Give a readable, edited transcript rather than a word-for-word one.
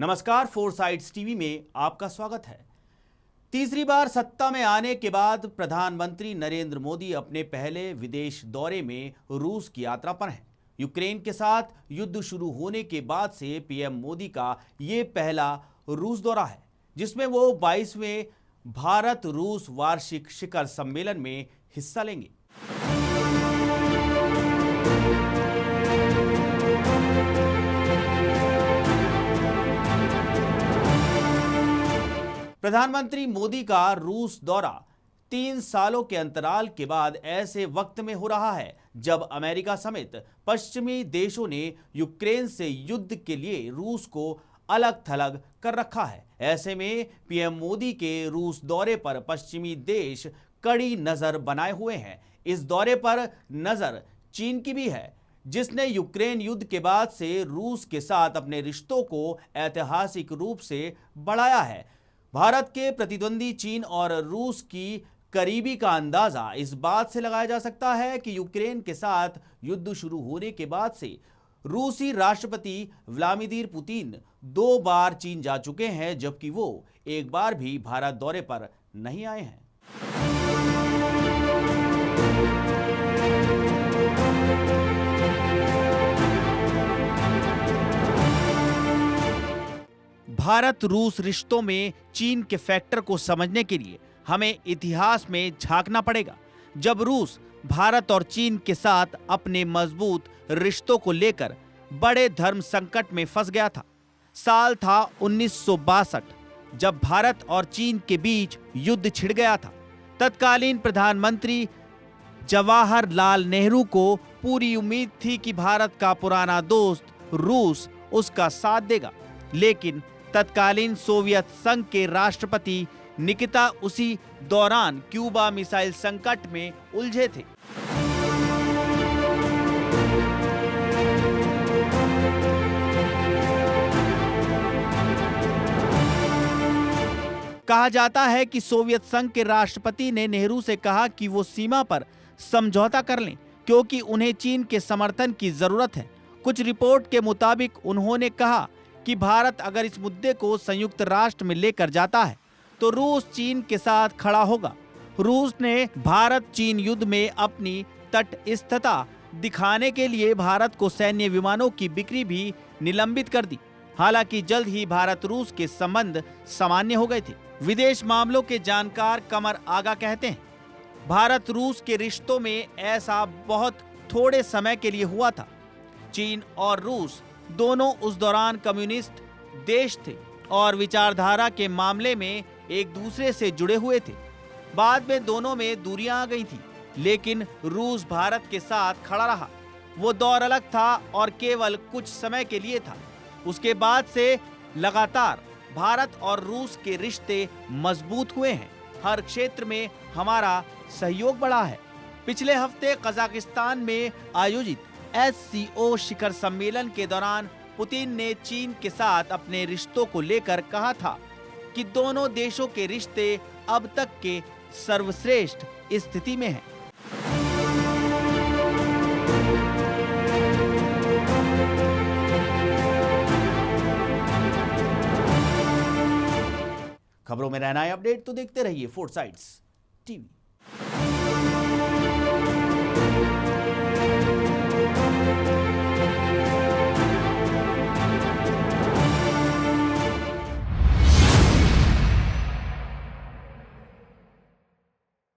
नमस्कार, four sides TV में आपका स्वागत है। तीसरी बार सत्ता में आने के बाद प्रधानमंत्री नरेंद्र मोदी अपने पहले विदेश दौरे में रूस की यात्रा पर हैं। यूक्रेन के साथ युद्ध शुरू होने के बाद से पीएम मोदी का ये पहला रूस दौरा है, जिसमें वो 22वें भारत रूस वार्षिक शिखर सम्मेलन में हिस्सा लेंगे। प्रधानमंत्री मोदी का रूस दौरा 3 सालों के अंतराल के बाद ऐसे वक्त में हो रहा है जब अमेरिका समेत पश्चिमी देशों ने यूक्रेन से युद्ध के लिए रूस को अलग थलग कर रखा है। ऐसे में पीएम मोदी के रूस दौरे पर पश्चिमी देश कड़ी नजर बनाए हुए हैं। इस दौरे पर नजर चीन की भी है, जिसने यूक्रेन युद्ध के बाद से रूस के साथ अपने रिश्तों को ऐतिहासिक रूप से बढ़ाया है। भारत के प्रतिद्वंदी चीन और रूस की करीबी का अंदाजा इस बात से लगाया जा सकता है कि यूक्रेन के साथ युद्ध शुरू होने के बाद से रूसी राष्ट्रपति व्लादिमीर पुतिन 2 बार चीन जा चुके हैं, जबकि वो एक बार भी भारत दौरे पर नहीं आए हैं। भारत रूस रिश्तों में चीन के फैक्टर को समझने के लिए हमें इतिहास में झांकना पड़ेगा, जब रूस भारत और चीन के साथ अपने मजबूत रिश्तों को लेकर बड़े धर्म संकट में फंस गया था। साल था 1962, जब भारत और चीन के बीच युद्ध छिड़ गया था। तत्कालीन प्रधानमंत्री जवाहरलाल नेहरू को पूरी उम्मीद थी कि भारत का पुराना दोस्त रूस उसका साथ देगा, लेकिन तत्कालीन सोवियत संघ के राष्ट्रपति निकिता उसी दौरान क्यूबा मिसाइल संकट में उलझे थे। कहा जाता है कि सोवियत संघ के राष्ट्रपति ने नेहरू से कहा कि वो सीमा पर समझौता कर लें, क्योंकि उन्हें चीन के समर्थन की जरूरत है। कुछ रिपोर्ट के मुताबिक उन्होंने कहा कि भारत अगर इस मुद्दे को संयुक्त राष्ट्र में लेकर जाता है तो रूस चीन के साथ खड़ा होगा। रूस ने भारत चीन युद्ध में अपनी तटस्थता दिखाने के लिए भारत को सैन्य विमानों की बिक्री भी निलंबित कर दी। हालांकि जल्द ही भारत रूस के संबंध सामान्य हो गए थे। विदेश मामलों के जानकार कमर आगा कहते हैं, भारत रूस के रिश्तों में ऐसा बहुत थोड़े समय के लिए हुआ था। चीन और रूस दोनों उस दौरान कम्युनिस्ट देश थे और विचारधारा के मामले में एक दूसरे से जुड़े हुए थे। बाद में दोनों में दूरियां आ गई थी, लेकिन रूस भारत के साथ खड़ा रहा। वो दौर अलग था और केवल कुछ समय के लिए था। उसके बाद से लगातार भारत और रूस के रिश्ते मजबूत हुए हैं। हर क्षेत्र में हमारा सहयोग बढ़ा है। पिछले हफ्ते कजाकिस्तान में आयोजित SCO शिखर सम्मेलन के दौरान पुतिन ने चीन के साथ अपने रिश्तों को लेकर कहा था कि दोनों देशों के रिश्ते अब तक के सर्वश्रेष्ठ स्थिति में हैं। खबरों में रहना है अपडेट तो देखते रहिए फोर साइड्स टीवी।